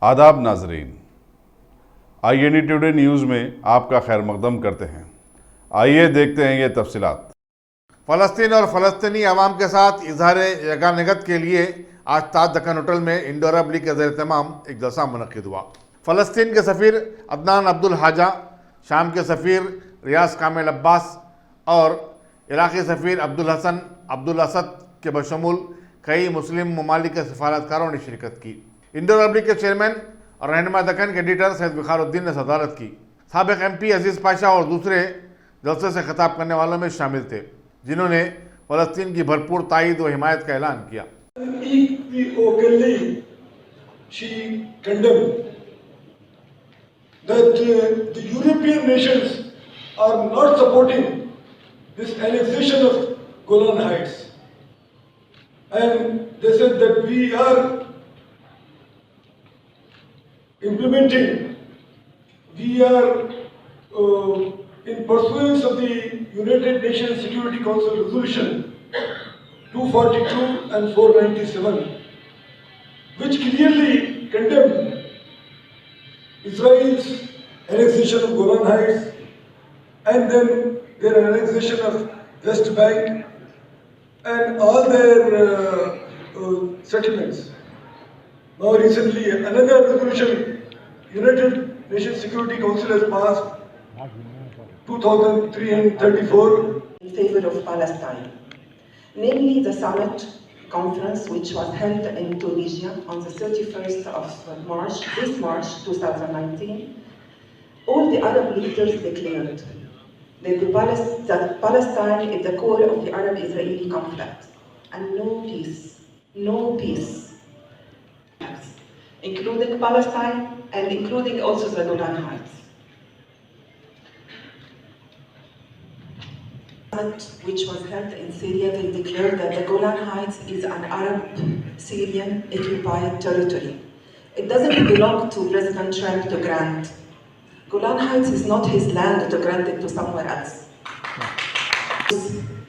आदाब नाजरीन, IND today news में आपका खैर मकदम करते हैं। आइए देखते हैं ये तफसीलात। फ़लस्तीन और फ़लस्तीनी अवाम के साथ इजहार यगानगत के लिए आज ताज दक्कन होटल में इंडो अरब लीग के ज़ेर-ए-तमाम एक जलसा मुनक़्क़िद हुआ। फ़लस्तीन के सफ़ीर अदनान अब्दुल-हाजा, शाम के सफ़ीर रियाज कामिल अब्बास और इराक़ी सफ़ीर अब्दुल हसन अब्दुल असद के बशमूल कई मुस्लिम ममालिक के सफारतकारों ने शिरकत की। इंडो अरब लीग के चेयरमैन और रहनुमा दक्कन के एडिटर सैयद विखारुद्दीन ने सदारत की। साबिक़ MP अजीज़ पाशा और दूसरे जलसे से खिताब करने वालों में शामिल थे, जिन्होंने फ़लस्तीन की भरपूर तायद व हिमायत का ऐलान किया। She condemned that the European nations are not supporting this annexation of Golan Heights, and they said that we are implementing, we are in pursuance of the United Nations Security Council Resolution 242 and 497, which clearly condemned Israel's annexation of Golan Heights and then their annexation of West Bank and all their settlements. Now recently another resolution United Nations Security Council has passed 2334 in favor of Palestine, namely the summit conference which was held in Tunisia on the 31st of March, this March 2019. All the Arab leaders declared that Palestine is the core of the Arab-Israeli conflict, and no peace, including Palestine and including also the Golan Heights. Which was held in Syria, they declared that the Golan Heights is an Arab-Syrian occupied territory. It doesn't belong to President Trump to grant. Golan Heights is not his land to grant it to somewhere else.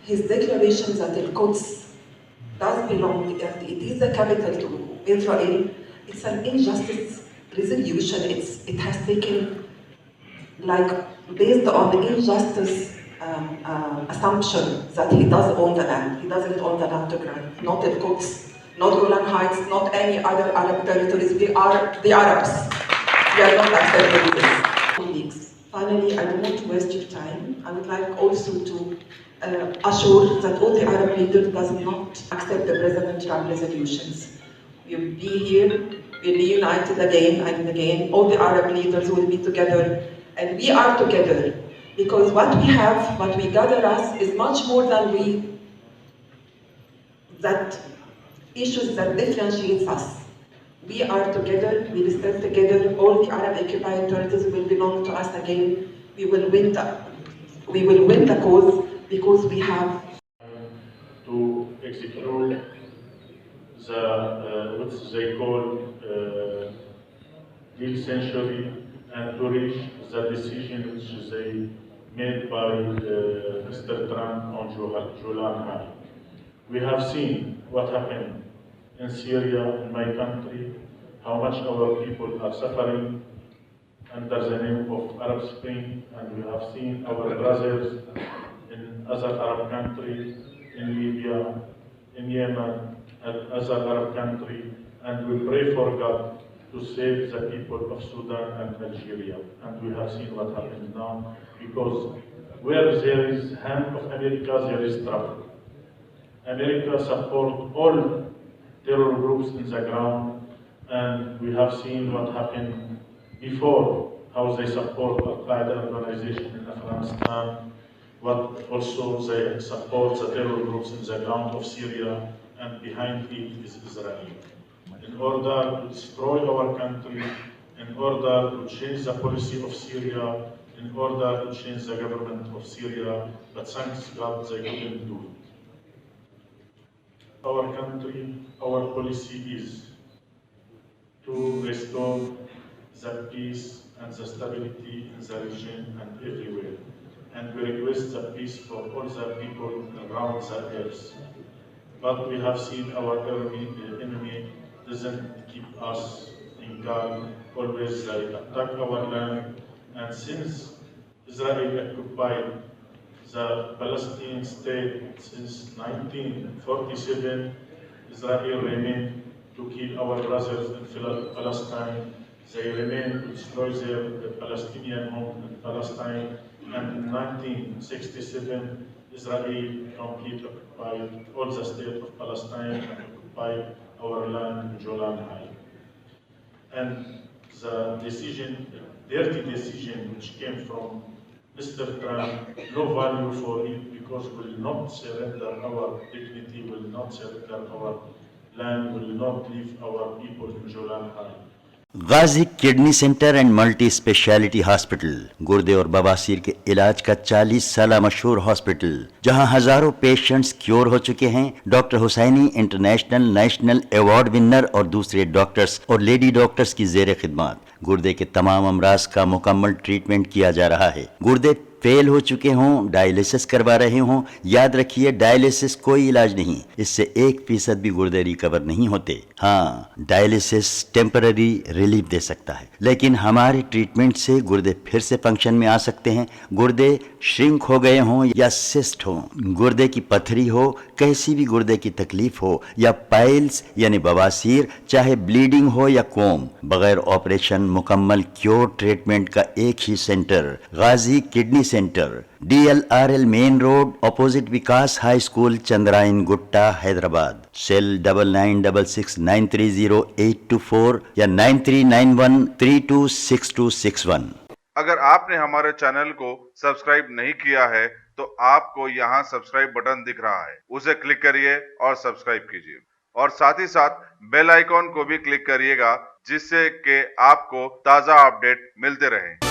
His declaration that Al-Quds does belong, it is the capital to Israel, it's an injustice resolution. It has taken, based on injustice assumption that he does own the land. He doesn't own the land to grant. Not Al-Quds, not Golan Heights, not any other Arab territories. We are the Arabs. We are not accepting this. Colleagues, finally, I don't want to waste your time. I would like also to assure that all the Arab leaders does not accept the President Trump resolutions. We'll be here, we'll be united again and again. All the Arab leaders will be together, and we are together. Because what we have, what we gather us, is much more than that issues that differentiates us. We are together, we will stand together, all the Arab occupied territories will belong to us again. We will win the cause because we have to execute the what they call deal century and to reach the decision which they made by Mr. Trump on Golan Heights. We have seen what happened in Syria, in my country, how much our people are suffering under the name of Arab Spring, and we have seen our brothers in other Arab countries, in Libya, in Yemen, and other Arab countries, and we pray for God to save the people of Sudan and Algeria. And we have seen what happens now, because where there is hand of America, there is trouble. America supports all terror groups in the ground, and we have seen what happened before, how they support Al-Qaeda organization in Afghanistan, what also they support the terror groups in the ground of Syria, and behind it is Israel. In order to destroy our country, in order to change the policy of Syria, in order to change the government of Syria, but thanks God they couldn't do it. Our country, our policy is to restore the peace and the stability in the region and everywhere. And we request the peace for all the people around the earth. But we have seen our enemy doesn't keep us in God, always they attack our land. And since Israel occupied the Palestinian state since 1947, Israel remained to kill our brothers in Palestine. They remained to destroy the Palestinian home in Palestine. And in 1967, Israel completely occupied all the state of Palestine and occupied our land in Golan Heights. And the decision, dirty decision which came from Mr. Trump, no value for it because will not surrender our dignity, will not surrender our land, will not leave our people in Golan Heights. Ghazi kidney centre and multi speciality hospital, गुर्दे और बवासीर के इलाज का 40 साल मशहूर hospital, जहां हजारों पेशेंट्स क्योर हो चुके हैं। Doctor Husaini international national award winner और दूसरे डॉक्टर्स और लेडी डॉक्टर्स की जेर खिदमत गुर्दे के तमाम अमराज का मुकम्मल ट्रीटमेंट किया जा रहा है। गुर्दे फेल हो चुके हों, डायलिसिस करवा रहे हों, याद रखिए डायलिसिस कोई इलाज नहीं, इससे 1% भी गुर्दे रिकवर नहीं होते। हाँ, डायलिसिस टेम्पररी रिलीफ दे सकता है, लेकिन हमारे ट्रीटमेंट से गुर्दे फिर से फंक्शन में आ सकते हैं। गुर्दे श्रिंक हो गए हों या सिस्ट हो, गुर्दे की पथरी हो, कैसी भी गुर्दे की तकलीफ हो या पाइल्स यानी बवासीर, चाहे ब्लीडिंग हो या कोम, बगैर ऑपरेशन मुकम्मल क्योर ट्रीटमेंट का एक ही centre, Ghazi kidney centre, DLRL main road, opposite Vikas high school, Chandrayangutta, Hyderabad. Cell 9966930824 या 9391326261। अगर आपने हमारे चैनल को सब्सक्राइब नहीं किया है तो आपको यहाँ सब्सक्राइब बटन दिख रहा है, उसे क्लिक करिए और सब्सक्राइब कीजिए और साथ ही साथ बेल आइकॉन को भी क्लिक करिएगा जिससे कि आपको ताज़ा अपडेट मिलते रहें।